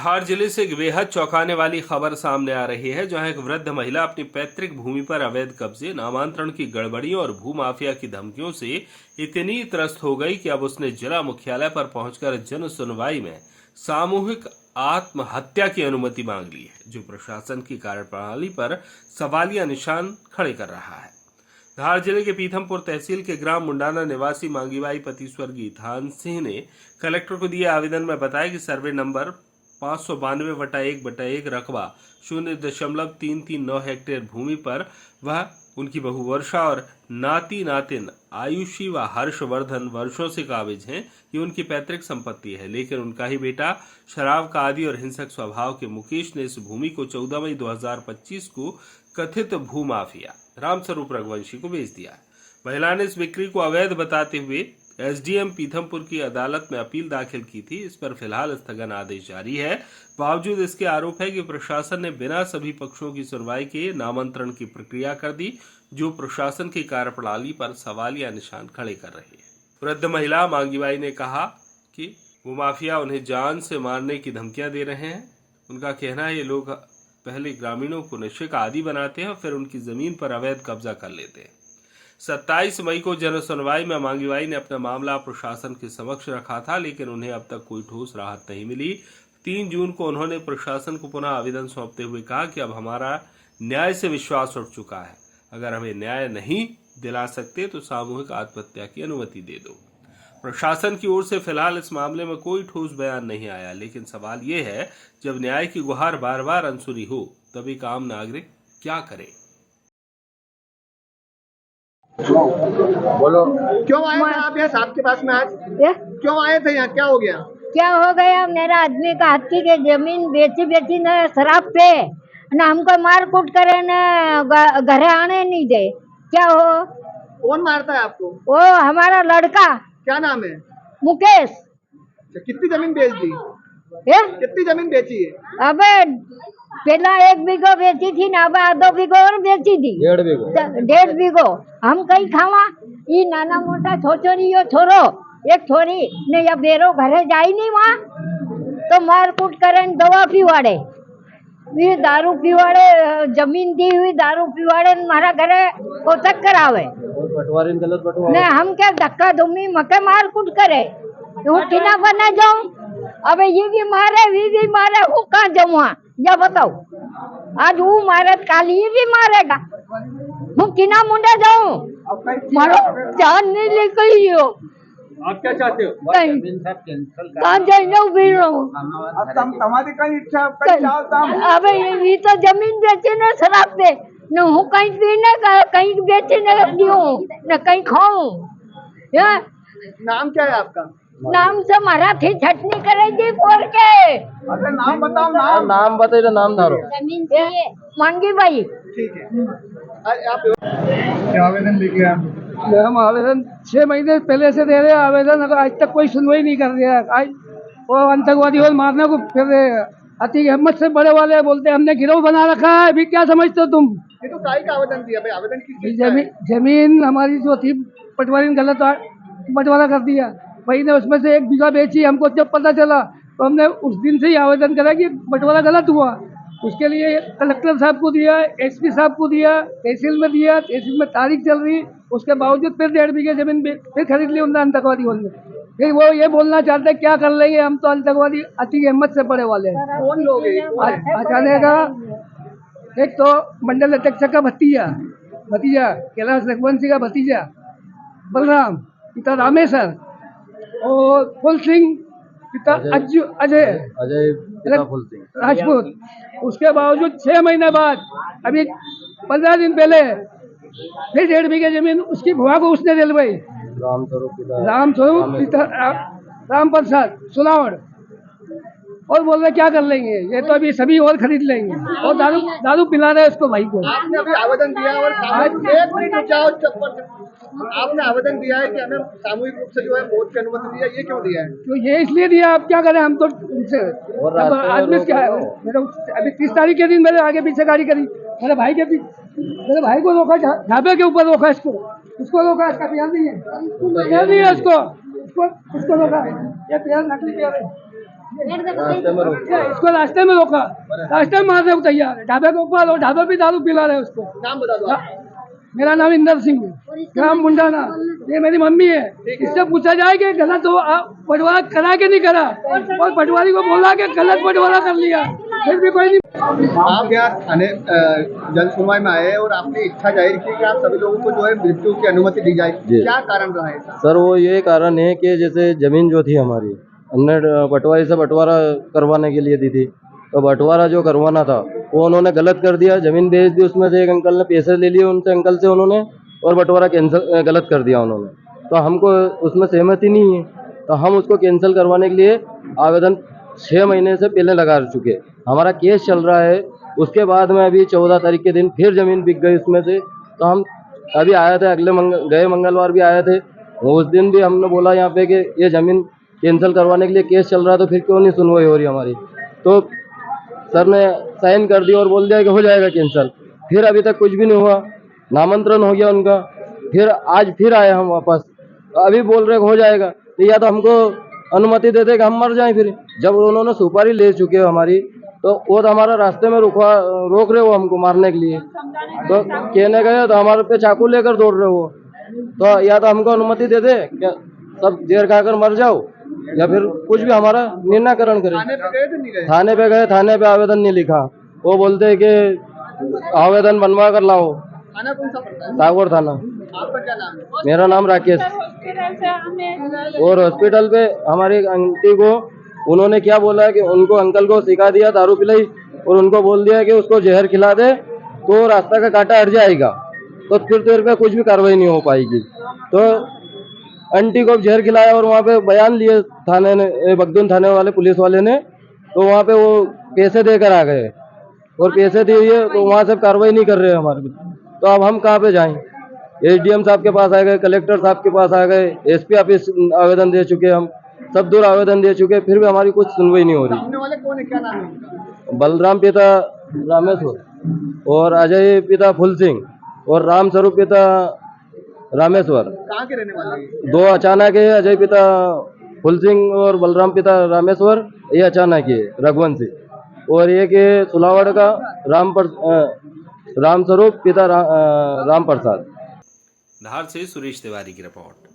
धार जिले से एक बेहद चौंकाने वाली खबर सामने आ रही है, जहां एक वृद्ध महिला अपनी पैतृक भूमि पर अवैध कब्जे, नामांतरण की गड़बड़ियों और भूमाफिया की धमकियों से इतनी त्रस्त हो गई कि अब उसने जिला मुख्यालय पर पहुंचकर जन सुनवाई में सामूहिक आत्महत्या की अनुमति मांग ली है, जो प्रशासन की कार्यप्रणाली पर सवालिया निशान खड़े कर रहा है। धार जिले के पीथमपुर तहसील के ग्राम मुंडाना निवासी मांगीबाई पति स्वर्गीय थान सिंह ने कलेक्टर को दिए आवेदन में बताया कि सर्वे नंबर 592/1/1 रकबा 0.339 हेक्टेयर भूमि पर वह, उनकी बहू वर्षा और नाती नातिन आयुषी व हर्षवर्धन वर्षों से काबिज हैं कि उनकी पैतृक संपत्ति है, लेकिन उनका ही बेटा शराब का आदी और हिंसक स्वभाव के मुकेश ने इस भूमि को 14 मई 2025 को कथित भूमाफिया रामस्वरूप रघुवंशी को बेच दिया। महिला ने इस बिक्री को अवैध बताते हुए एसडीएम पीथमपुर की अदालत में अपील दाखिल की थी। इस पर फिलहाल स्थगन आदेश जारी है। बावजूद इसके आरोप है कि प्रशासन ने बिना सभी पक्षों की सुनवाई के नामांतरण की प्रक्रिया कर दी, जो प्रशासन की कार्यप्रणाली पर सवालिया निशान खड़े कर रही है। वृद्ध महिला मांगीबाई ने कहा कि भूमाफिया उन्हें जान से मारने की धमकियां दे रहे हैं। उनका कहना है ये लोग पहले ग्रामीणों को नशे का आदी बनाते हैं और फिर उनकी जमीन पर अवैध कब्जा कर लेते हैं। 27 मई को जन सुनवाई में मांगीबाई ने अपना मामला प्रशासन के समक्ष रखा था, लेकिन उन्हें अब तक कोई ठोस राहत नहीं मिली। 3 जून को उन्होंने प्रशासन को पुनः आवेदन सौंपते हुए कहा कि अब हमारा न्याय से विश्वास उठ चुका है। अगर हमें न्याय नहीं दिला सकते तो सामूहिक आत्महत्या की अनुमति दे दो। प्रशासन की ओर से फिलहाल इस मामले में कोई ठोस बयान नहीं आया, लेकिन सवाल ये है, जब न्याय की गुहार बार बार अनसुनी हो तब एक आम नागरिक क्या करे। बोलो, क्यों आए थे आप यहाँ साहब के पास में आज? क्यों आए थे यहाँ? क्या हो गया? क्या हो गया? मेरा आदमी का हत्ती के जमीन बेची न शराब पे न हमको मार कूट करे न घर आने नहीं दे। क्या हो? कौन मारता है आपको? वो हमारा लड़का। क्या नाम है? मुकेश। कितनी जमीन बेच दी? कितनी जमीन बेची है? अबे पहला 1 बीघो बेची थी ना, अब 2 बीघो और बेची थी। 1.5 बीघो हम कहीं खावा। ये नाना मोटा छोचोरियो छोरो एक छोरी ने या बेरो घरे जाई नहीं वहाँ तो मार कूट करे दवा पीवाड़े, दारू पीवाड़े, जमीन दी हुई दारू पीवाड़े मारा घरे कोतक करावे ने। हम क्या धक्का धुमी मके मार कूट करे, हूँ किना बने जाऊं? अबे ये भी मारे हूँ कहाँ जाऊँ? या बताओ, आज वो मारे काल ये भी मारेगा, हूँ किना मुंडे जाऊं? मारो जान नहीं निकली हो। आप क्या चाहते हो? कहाँ तुम्हारी कहीं इच्छा? अबे ये तो जमीन बेचे न शराब पे न, हूँ कहीं पीने का कहीं बेचे न कहीं खाऊं। नाम क्या है आपका? नाम से मराठी छटनी करेगी बोल के। अरे नाम बताओ। नाम बताइए, नाम धारो। जमीन चाहिए मांगीबाई। ठीक है। आप क्या आवेदन लेके आए? हम आवेदन 6 महीने पहले से दे रहे हैं आवेदन, अगर आज तक कोई सुनवाई नहीं कर रही है। आज वो आतंकवादी और मारने को फिर रहे हैं। अति हिम्मत से बड़े वाले बोलते हैं हमने गिरोह बना रखा है। अभी क्या समझते हो तुम? ये तो काय का आवेदन दिया भाई? आवेदन की जमीन हमारी जो थी पटवारी ने गलत बंटवारा कर दिया। भाई ने उसमें से 1 बीघा बेची। हमको जब पता चला तो हमने उस दिन से ही आवेदन करा कि बंटवारा गलत हुआ। उसके लिए कलेक्टर साहब को दिया, एसपी साहब को दिया, तहसील में दिया, तहसील में तारीख चल रही। उसके बावजूद फिर 1.5 बीघे जमीन फिर खरीद ली उन्होंने आतंकवादियों ने। फिर वो ये बोलना चाहते हैं क्या कर लेंगे, हम तो आतंकवादी अति हिम्मत से पड़े वाले हैं। कौन लोग हैं? अचानक का एक तो मंडल अध्यक्ष का भतीजा कैलाश रघुवंशी का भतीजा बलराम, पिता रामेश्वर, और फुल सिंह पिता अजय राजपूत। उसके बावजूद 6 महीने बाद अभी 15 दिन पहले फिर 1.5 बीघे जमीन उसकी भुआ को उसने दिलवाई। रामस्वरूप पिता राम प्रसाद सुनावड़, और बोल रहे क्या कर लेंगे, ये तो अभी सभी और खरीद लेंगे और दारू पिला रहे उसको भाई को। आपने अभी आवेदन दिया और आपने आवेदन दिया है कि हमें सामूहिक रूप से जो है मौत की अनुमति दिया, ये क्यों दिया है? तो ये इसलिए दिया, आप क्या करें, हम तो उनसे आदमी क्या है। मेरे अभी 30 तारीख के दिन मेरे आगे पीछे गाड़ी करी, मेरे भाई को रोका, ढाबे के ऊपर रोका, इसको रोका, इसका ध्यान नहीं है उसको। उसको रोका, ये पेड़ नकली पेड़ है, इसको रास्ते में रोका, रास्ते में मारने को तैयार है, ढाबे के ऊपर और ढाबे भी दारू पिला रहे उसको। नाम बता दो आप। मेरा नाम इंदर सिंह है, ग्राम मुंडाना, ये मेरी मम्मी है। इससे पूछा जाए कि गलत हो बंटवारा करा के नहीं करा, और पटवारी को बोला कि गलत बंटवारा कर लिया, फिर भी कोई नहीं। आप यहाँ थाने जन सुनवाई में आए और आपने इच्छा जाहिर की कि आप सभी लोगों को जो है मृत्यु की अनुमति दी जाए, क्या कारण रहा है ऐसा? सर वो ये कारण है कि जैसे जमीन जो थी हमारी, हमने पटवारी से बंटवारा करवाने के लिए दी थी, तो बंटवारा जो करवाना था वो उन्होंने गलत कर दिया, जमीन बेच दी। उसमें से एक अंकल ने पैसे ले लिए उनसे, अंकल से उन्होंने, और बंटवारा कैंसिल गलत कर दिया उन्होंने। तो हमको उसमें सहमति नहीं है, तो हम उसको कैंसिल करवाने के लिए आवेदन 6 महीने से पहले लगा चुके। हमारा केस चल रहा है, उसके बाद में अभी 14 तारीख के दिन फिर ज़मीन बिक गई उसमें से। तो हम अभी आए थे, गए मंगलवार भी आए थे, उस दिन भी हमने बोला यहाँ पे कि ये ज़मीन कैंसिल करवाने के लिए केस चल रहा है, तो फिर क्यों नहीं सुनवाई हो रही हमारी। तो सर ने साइन कर दिया और बोल दिया कि हो जाएगा कैंसिल, फिर अभी तक कुछ भी नहीं हुआ, नामांतरण हो गया उनका। फिर आज फिर आए हम वापस, अभी बोल रहे हो जाएगा, तो या तो हमको अनुमति देते कि हम मर जाएं। फिर जब उन्होंने सुपारी ले चुके हो हमारी, तो वो तो हमारा रास्ते में रोक रहे हो हमको मारने के लिए, तो कहने गए तो हमारे पे चाकू लेकर दौड़ रहे हो। तो या तो हमको अनुमति दे दे क्या सब जहर खाकर मर जाओ, या फिर कुछ भी हमारा निराकरण करें। थाने पे गए थे नहीं गए? थाने पे गए, थाने पे आवेदन नहीं लिखा, वो बोलते हैं कि आवेदन बनवा कर लाओ। थाना कौन सा पड़ता है? सागौर थाना। आपका क्या नाम है? मेरा नाम राकेश। और हॉस्पिटल पे हमारी एक आंटी को उन्होंने क्या बोला है कि उनको अंकल को सिखा दिया, दारू पिलाई, और उनको बोल दिया कि उसको जहर खिला दे तो रास्ता का कांटा हट जाएगा, तो फिर तेरे पे कुछ भी कार्रवाई नहीं हो पाएगी। तो आंटी को जहर खिलाया और वहाँ पे बयान लिए थाने ने, बगदुन थाने वाले पुलिस वाले ने, तो वहाँ पे वो पैसे देकर आ गए, और पैसे दिए तो वहाँ से कार्रवाई नहीं कर रहे हमारे। तो अब हम कहाँ पे जाएं? एसडीएम साहब के पास आ गए, कलेक्टर साहब के पास आ गए, एसपी ऑफिस आवेदन दे चुके, हम सब दूर आवेदन दे चुके, फिर भी हमारी कुछ सुनवाई नहीं हो रही। सामने वाले कौन है, क्या नाम है उनका? बलराम पिता रामेश्वर, और अजय पिता फुल सिंह, और राम स्वरूप पिता रामेश्वर। कहाँ के रहने वाले हैं? दो अचानक है, अजय पिता फुल सिंह और बलराम पिता रामेश्वर, ये अचानक है रघुवंशी। और एक है सुलावड़ का राम स्वरूप पिता राम प्रसाद। धार से सुरेश तिवारी की रिपोर्ट।